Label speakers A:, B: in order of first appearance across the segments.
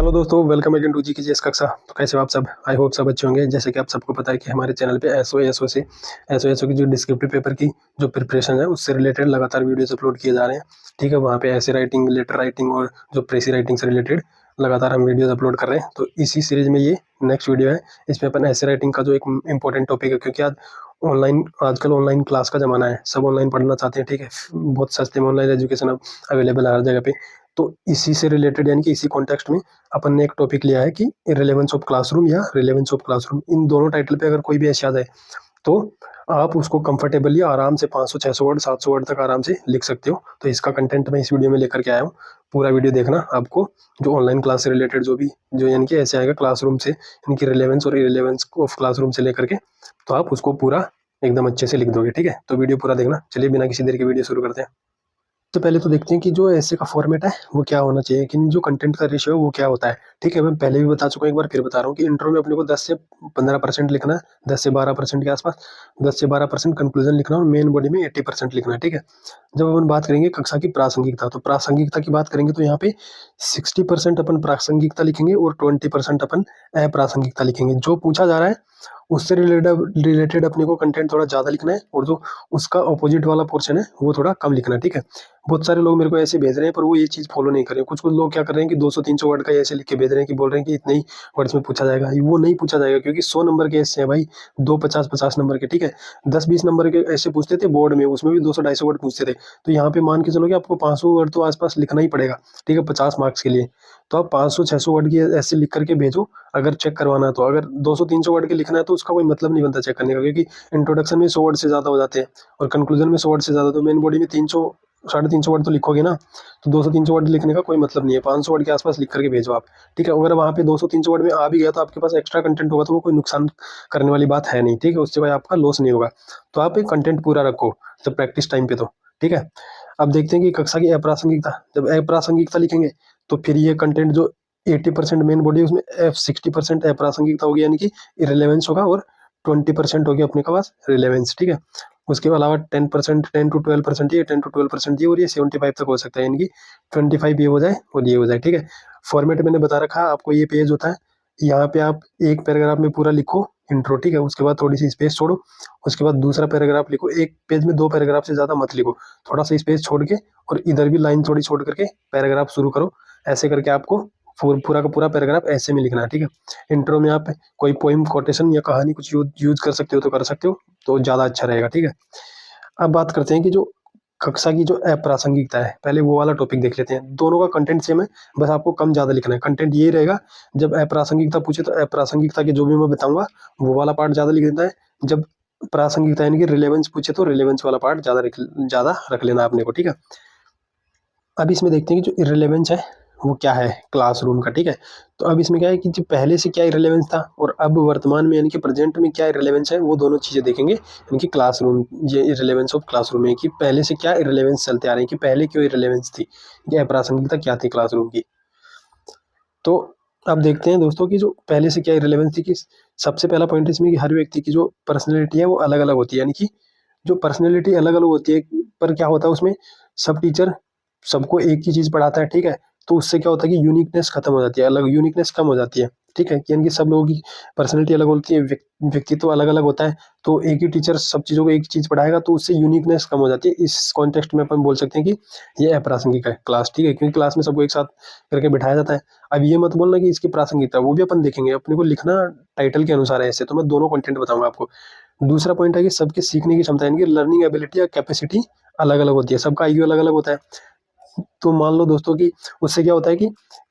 A: Hello दोस्तों, welcome again to GKGS कक्षा। तो कैसे हो आप सब? आई होप सब अच्छे होंगे। जैसे कि आप सबको पता है कि हमारे चैनल पे एसओ की जो डिस्क्रिप्टिव पेपर की जो प्रिपरेशन है उससे रिलेटेड लगातार वीडियोस अपलोड किए जा रहे हैं। ठीक है, वहाँ पे ऐसे राइटिंग, लेटर राइटिंग और जो प्रेसी राइटिंग से रिलेटेड लगातार हम वीडियोस अपलोड कर रहे हैं। तो इसी सीरीज में ये नेक्स्ट वीडियो है। इसमें अपन ऐसे राइटिंग का जो एक इंपॉर्टेंट टॉपिक है, क्योंकि आजकल ऑनलाइन क्लास का जमाना है, सब ऑनलाइन पढ़ना चाहते हैं। ठीक है, बहुत सस्ते में ऑनलाइन एजुकेशन अब अवेलेबल है हर जगह पे। तो इसी से रिलेटेड यानी कि इसी कॉन्टेक्स्ट में अपन ने एक टॉपिक लिया है कि रिलेवेंस ऑफ क्लासरूम या रिलेवेंस ऑफ क्लासरूम। इन दोनों टाइटल पे अगर कोई भी ऐसे आ जाए तो आप उसको कंफर्टेबली आराम से 500 600 वर्ड 700 वर्ड तक आराम से लिख सकते हो। तो इसका कंटेंट मैं इस वीडियो में लेकर के आया हूँ। पूरा वीडियो देखना। आपको जो ऑनलाइन क्लास से रिलेटेड जो यानी कि ऐसे आएगा क्लासरूम से, यानी कि रिलेवेंस और इरेलेवेंस ऑफ क्लासरूम से लेकर के, तो आप उसको पूरा एकदम अच्छे से लिख दोगे। ठीक है, तो वीडियो पूरा देखना। चलिए बिना किसी देर के वीडियो शुरू करते हैं। तो पहले तो देखते हैं कि जो ऐसे का फॉर्मेट है वो क्या होना चाहिए, कि जो कंटेंट का रेशियो है वो क्या होता है। ठीक है, मैं पहले भी बता चुका हूँ, एक बार फिर बता रहा हूँ कि इंट्रो में अपने को 10 से 15% लिखना है, 10 से 12% के आसपास, 10 से 12% कंक्लूजन लिखना और मेन बॉडी में 80% लिखना है। ठीक है, जब अपन बात करेंगे कक्षा की प्रासंगिकता, तो प्रासंगिकता की बात करेंगे तो यहाँ पे 60% अपन प्रासंगिकता लिखेंगे और 20% अपन अप्रासंगिकता लिखेंगे। जो पूछा जा रहा है उससे रिलेटेड अपने को कंटेंट थोड़ा ज़्यादा लिखना है, और जो उसका अपोजिट वाला पोर्शन है वो थोड़ा कम लिखना है। ठीक है, बहुत सारे लोग मेरे को ऐसे भेज रहे हैं पर वो ये चीज़ फॉलो नहीं कर रहे हैं। कुछ कुछ लोग क्या कर रहे हैं कि 200-300 वर्ड का ऐसे लिख के भेज रहे हैं कि बोल रहे हैं कि इतने ही वर्ड्स में पूछा जाएगा। वो नहीं पूछा जाएगा, क्योंकि 100 नंबर के ऐसे हैं भाई, 2 50-50 नंबर के। ठीक है, 10-20 नंबर के ऐसे पूछते थे बोर्ड में, उसमें भी 200-250 वर्ड पूछते थे। तो यहाँ पे मान के चलो कि आपको 500 वर्ड तो आसपास लिखना ही पड़ेगा। ठीक है, 50 मार्क्स के लिए। तो आप 500-600 वर्ड की ऐसे लिख करके भेजो अगर चेक करवाना है तो। अगर 200-300 वर्ड के लिखना है तो उसका कोई मतलब नहीं बनता चेक करने का, क्योंकि इंट्रोडक्शन में 100 वर्ड से ज़्यादा हो जाते हैं और कंक्लूजन में 100 वर्ड से ज़्यादा। तो मेन बॉडी में 300 350 वर्ड तो लिखोगे ना, तो 200-300 वर्ड लिखने का कोई मतलब नहीं है। 500 वर्ड के आसपास लिख करके भेजो आप। ठीक है, अगर वहाँ पे 200-300 वर्ड में आ भी गया तो आपके पास एक्स्ट्रा कंटेंट होगा, तो वो कोई नुकसान करने वाली बात है नहीं। ठीक है, उससे भाई आपका लॉस नहीं होगा। तो आप एक कंटेंट पूरा रखो जब प्रैक्टिस टाइम पे। तो ठीक है, अब देखते हैं कि कक्षा की अप्रासंगिकता, जब अप्रासंगिकता लिखेंगे तो फिर ये कंटेंट जो 80% मेन बॉडी, उसमें 60% अप्रासंगिकता होगी, यानी कि इरेलेवेंस होगा, और 20% होगी अपने के पास रिलेवेंस। ठीक है, उसके अलावा 10%, 10 to 12% ये, 10 to 12% ये, और ये 75 तक हो सकता है, यानी कि 25 ये हो जाए और ये हो जाए। ठीक है, फॉर्मेट मैंने बता रखा है आपको। ये पेज होता है, यहाँ पे आप एक पैराग्राफ में पूरा लिखो इंट्रो। ठीक है, उसके बाद थोड़ी सी स्पेस छोड़ो, उसके बाद दूसरा पैराग्राफ लिखो। एक पेज में 2 पैराग्राफ से ज़्यादा मत लिखो, थोड़ा सा स्पेस छोड़ के, और इधर भी लाइन थोड़ी छोड़ करके पैराग्राफ शुरू करो। ऐसे करके आपको पूरा का पूरा पैराग्राफ ऐसे में लिखना है। ठीक है, इंट्रो में आप कोई पोइम, कोटेशन या कहानी कुछ यूज कर सकते हो तो कर सकते हो, तो ज़्यादा अच्छा रहेगा। ठीक है, अब बात करते हैं कि जो कक्षा की जो अप्रासंगिकता है, पहले वो वाला टॉपिक देख लेते हैं। दोनों का कंटेंट सेम है, बस आपको कम ज़्यादा लिखना है। कंटेंट ये रहेगा, जब अप्रासंगिकता पूछे तो अप्रासंगिकता के जो भी मैं बताऊंगा वो वाला पार्ट ज़्यादा लिख देना है। जब प्रासंगिकता यानी कि रिलेवेंस पूछे तो रिलेवेंस वाला पार्ट ज़्यादा रख लेना आपने को। ठीक है, अब इसमें देखते हैं कि जो इरेलेवेंस है वो क्या है क्लासरूम का। ठीक है, तो अब इसमें क्या है कि जो पहले से क्या इरेलेवेंस था और अब वर्तमान में यानी कि प्रेजेंट में क्या इरेलेवेंस है, वो दोनों चीज़ें देखेंगे। यानी कि क्लासरूम, ये इरेलेवेंस ऑफ क्लासरूम है कि पहले से क्या इरेलेवेंस चलते आ रहे हैं, कि पहले क्यों इरेलेवेंस थी, ये अप्रासंगिकता क्या थी क्लासरूम की। तो अब देखते हैं दोस्तों कि जो पहले से क्या इरेलेवेंस थी, कि सबसे पहला पॉइंट इसमें कि हर व्यक्ति की जो पर्सनैलिटी है वो अलग अलग होती है। यानी कि जो पर्सनैलिटी अलग अलग होती है, पर क्या होता है उसमें, सब टीचर सबको एक ही चीज़ पढ़ाता है। ठीक है, तो उससे क्या होता है कि यूनिकनेस खत्म हो जाती है, अलग यूनिकनेस कम हो जाती है। ठीक है, कि यानी कि सब लोगों की पर्सनैलिटी अलग होती है, व्यक्तित्व अलग अलग होता है। तो एक ही टीचर सब चीज़ों को एक चीज़ पढ़ाएगा तो उससे यूनिकनेस कम हो जाती है। इस कॉन्टेक्स्ट में अपन बोल सकते हैं कि ये अप्रासंगिक है क्लास। ठीक है, क्योंकि क्लास में सबको एक साथ करके बिठाया जाता है। अब ये मत बोलना कि इसकी प्रासंगिकता, वो भी अपन देखेंगे। अपने को लिखना टाइटल के अनुसार है ऐसे, तो मैं दोनों कंटेंट बताऊंगा आपको। दूसरा पॉइंट है कि सबके सीखने की क्षमता, यानी कि लर्निंग एबिलिटी या कैपेसिटी अलग अलग होती है, सबका आईक्यू अलग अलग होता है। तो मान लो दोस्तों कि उससे क्या होता है कि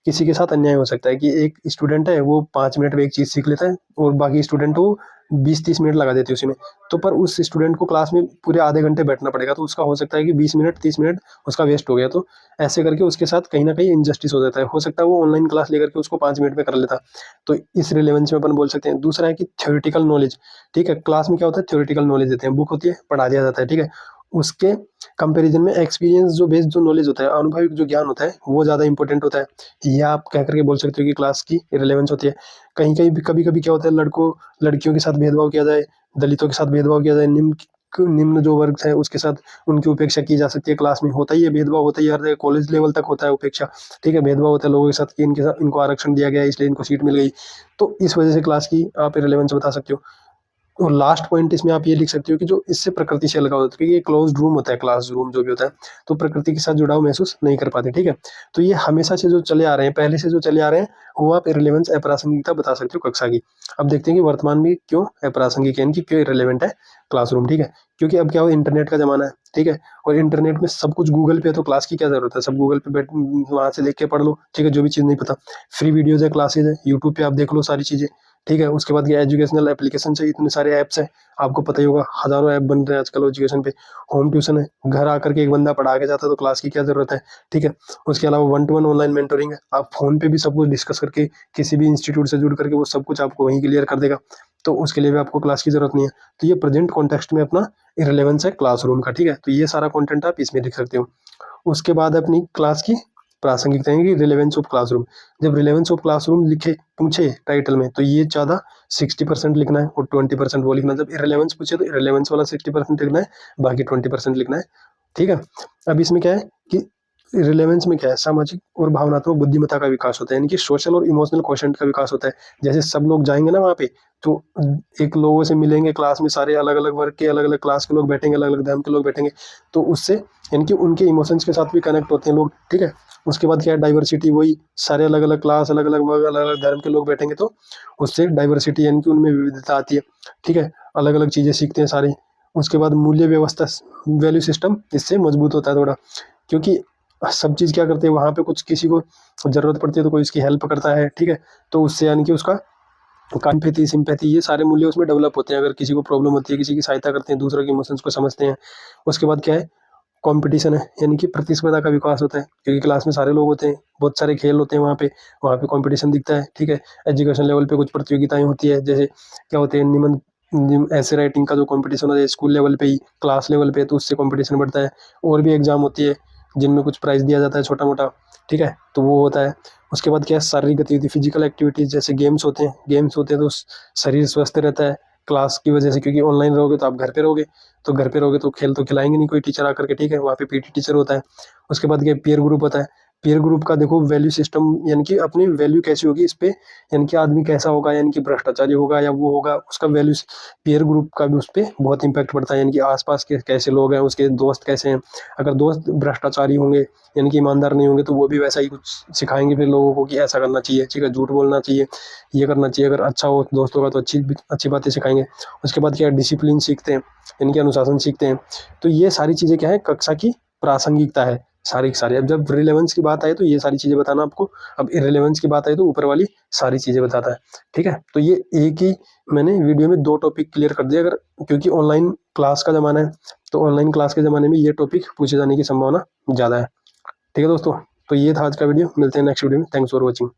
A: किसी के साथ अन्याय हो सकता है, कि एक स्टूडेंट है वो 5 मिनट में एक चीज़ सीख लेता है और बाकी स्टूडेंट वो 20-30 मिनट लगा देते हैं उसी में। तो पर उस स्टूडेंट को क्लास में पूरे आधे घंटे बैठना पड़ेगा, तो उसका हो सकता है कि 20 मिनट 30 मिनट उसका वेस्ट हो गया। तो ऐसे करके उसके साथ कहीं ना कहीं इनजस्टिस हो जाता है। हो सकता है वो ऑनलाइन क्लास लेकर के उसको 5 मिनट में कर लेता। तो इस रिलेवेंस में अपन बोल सकते हैं। दूसरा है कि थ्योरेटिकल नॉलेज। ठीक है, क्लास में क्या होता है, थ्योरेटिकल नॉलेज देते हैं, बुक होती है, पढ़ा दिया जाता है। ठीक है, उसके कंपैरिजन में एक्सपीरियंस जो बेस्ड जो नॉलेज होता है, अनुभविक जो ज्ञान होता है, वो ज़्यादा इंपॉर्टेंट होता है। ये आप कह करके बोल सकते हो कि क्लास की रिलेवेंस होती है। कहीं कहीं भी कभी कभी क्या होता है, लड़कों लड़कियों के साथ भेदभाव किया जाए, दलितों के साथ भेदभाव किया जाए, निम्न जो वर्ग है उसके साथ उनकी उपेक्षा की जा सकती है। क्लास में होता ही है भेदभाव, होता ही है हर जगह, कॉलेज लेवल तक होता है उपेक्षा, ठीक है, भेदभाव होता है लोगों के साथ कि इनके साथ इनको आरक्षण दिया गया है इसलिए इनको सीट मिल गई। तो इस वजह से क्लास की आप रिलेवेंस बता सकते हो। और लास्ट पॉइंट इसमें आप ये लिख सकते हो कि जो इससे प्रकृति से अलग होता है, क्योंकि ये क्लोज्ड रूम होता है, क्लास रूम जो भी होता है, तो प्रकृति के साथ जुड़ाव महसूस नहीं कर पाते, ठीक है। तो ये हमेशा से जो चले आ रहे हैं, पहले से जो चले आ रहे हैं, वो आप इररिलेवेंस अप्रासंगिकता बता सकते हो कक्षा की। अब देखते हैं कि वर्तमान में क्यों अप्रासंगिक है, इनकी क्यों इररिलेवेंट है क्लासरूम, ठीक है। क्योंकि अब क्या हो, इंटरनेट का जमाना है, ठीक है, और इंटरनेट में सब कुछ गूगल पे है, तो क्लास की क्या जरूरत है, सब गूगल पे बैठ वहां से देख के पढ़ लो, ठीक है, जो भी चीज़ नहीं पता, फ्री वीडियोज है, क्लासेज है, यूट्यूब पे आप देख लो सारी चीज़ें, ठीक है। उसके बाद ये एजुकेशनल एप्लीकेशन है, इतने सारे ऐप्स हैं, आपको पता ही होगा, हजारों ऐप बन रहे हैं आजकल एजुकेशन पे। होम ट्यूशन है, घर आकर के एक बंदा पढ़ा के जाता है, तो क्लास की क्या जरूरत है, ठीक है। उसके अलावा 1-to-1 ऑनलाइन मेंटोरिंग है, आप फोन पे भी सब कुछ डिस्कस करके किसी भी इंस्टीट्यूट से जुड़ करके वो सब कुछ आपको वहीं क्लियर कर देगा, तो उसके लिए भी आपको क्लास की जरूरत नहीं है। तो ये प्रेजेंट कॉन्टेक्स्ट में अपना इररिलेवेंस है क्लासरूम का, ठीक है। तो ये सारा कंटेंट आप इसमें लिख सकते हो। उसके बाद अपनी क्लास की प्रासंगिकता है कि रिलेवेंस ऑफ क्लासरूम। जब रिलेवेंस ऑफ क्लासरूम लिखे पूछे टाइटल में, तो ये ज़्यादा 60% लिखना है और 20% वो लिखना है। जब इररिलेवेंस पूछे तो इररिलेवेंस वाला 60% लिखना है, बाकी 20% लिखना है, ठीक है। अब इसमें क्या है कि रिलेवेंस में क्या है, सामाजिक और भावनात्मक बुद्धिमत्ता का विकास होता है, यानी कि सोशल और इमोशनल क्वेश्चन का विकास होता है। जैसे सब लोग जाएंगे ना वहाँ पे, तो एक लोगों से मिलेंगे, क्लास में सारे अलग अलग वर्ग के अलग अलग क्लास के लोग बैठेंगे, अलग अलग धर्म के लोग बैठेंगे, तो उससे यानी कि उनके इमोशंस के साथ भी कनेक्ट होते हैं लोग, ठीक है। उसके बाद क्या है, डाइवर्सिटी, वही सारे अलग अलग क्लास, अलग अलग वर्ग, अलग अलग धर्म के लोग बैठेंगे, तो उससे डाइवर्सिटी यानी कि उनमें विविधता आती है, ठीक है, अलग अलग चीज़ें सीखते हैं सारी। उसके बाद मूल्य व्यवस्था, वैल्यू सिस्टम इससे मजबूत होता है थोड़ा, क्योंकि सब चीज़ क्या करते हैं वहाँ पे, कुछ किसी को ज़रूरत पड़ती है तो कोई उसकी हेल्प करता है, ठीक है, तो उससे यानी कि उसका एम्पैथी, सिंपैथी, ये सारे मूल्य उसमें डेवलप होते हैं। अगर किसी को प्रॉब्लम होती है, किसी की सहायता करते हैं, दूसरों के इमोशंस को समझते हैं। उसके बाद क्या है, कंपटीशन है, यानी कि प्रतिस्पर्धा का विकास होता है, क्योंकि क्लास में सारे लोग होते हैं, बहुत सारे खेल होते हैं वहाँ पे कंपटीशन दिखता है, ठीक है। एजुकेशन लेवल पे कुछ प्रतियोगिताएं होती है, जैसे क्या होते हैं, ऐसे राइटिंग का जो कंपटीशन होता है स्कूल लेवल पे ही, क्लास लेवल पे, तो उससे कंपटीशन बढ़ता है। और भी एग्जाम होती है जिनमें कुछ प्राइज दिया जाता है छोटा मोटा, ठीक है, तो वो होता है। उसके बाद क्या है, शारीरिक गतिविधि, फिजिकल एक्टिविटीज, जैसे गेम्स होते हैं तो शरीर स्वस्थ रहता है क्लास की वजह से, क्योंकि ऑनलाइन रहोगे तो आप घर पे रहोगे, तो घर पे रहोगे तो खेल तो खिलाएंगे नहीं कोई टीचर आकर के, ठीक है, वहाँ पे पीटी टीचर होता है। उसके बाद क्या, पीयर ग्रुप होता है। पीयर ग्रुप का देखो वैल्यू सिस्टम, यानी कि अपनी वैल्यू कैसी होगी इस पे, यानी कि आदमी कैसा होगा, यानी कि भ्रष्टाचारी होगा या वो होगा, उसका वैल्यू, पीयर ग्रुप का भी उस पर बहुत इंपैक्ट पड़ता है, यानी कि आसपास के कैसे लोग हैं, उसके दोस्त कैसे हैं। अगर दोस्त भ्रष्टाचारी होंगे, यानी कि ईमानदार नहीं होंगे, तो वो भी वैसा ही कुछ सिखाएंगे फिर लोगों को कि ऐसा करना चाहिए, ठीक है, झूठ बोलना चाहिए, ये करना चाहिए। अगर अच्छा हो दोस्तों का तो अच्छी अच्छी बातें सिखाएंगे। उसके बाद क्या, डिसिप्लिन सीखते हैं, यानी कि अनुशासन सीखते हैं। तो ये सारी चीज़ें क्या है, कक्षा की प्रासंगिकता है सारी की सारी। अब जब रिलेवेंस की बात आए तो ये सारी चीज़ें बताना आपको, अब इररिलेवेंस की बात आई तो ऊपर वाली सारी चीज़ें बताता है, ठीक है। तो ये एक ही मैंने वीडियो में 2 टॉपिक क्लियर कर दिए, अगर क्योंकि ऑनलाइन क्लास का ज़माना है, तो ऑनलाइन क्लास के ज़माने में ये टॉपिक पूछे जाने की संभावना ज़्यादा है, ठीक है दोस्तों। तो ये था आज का वीडियो, मिलते हैं नेक्स्ट वीडियो में, थैंक्स फॉर वॉचिंग।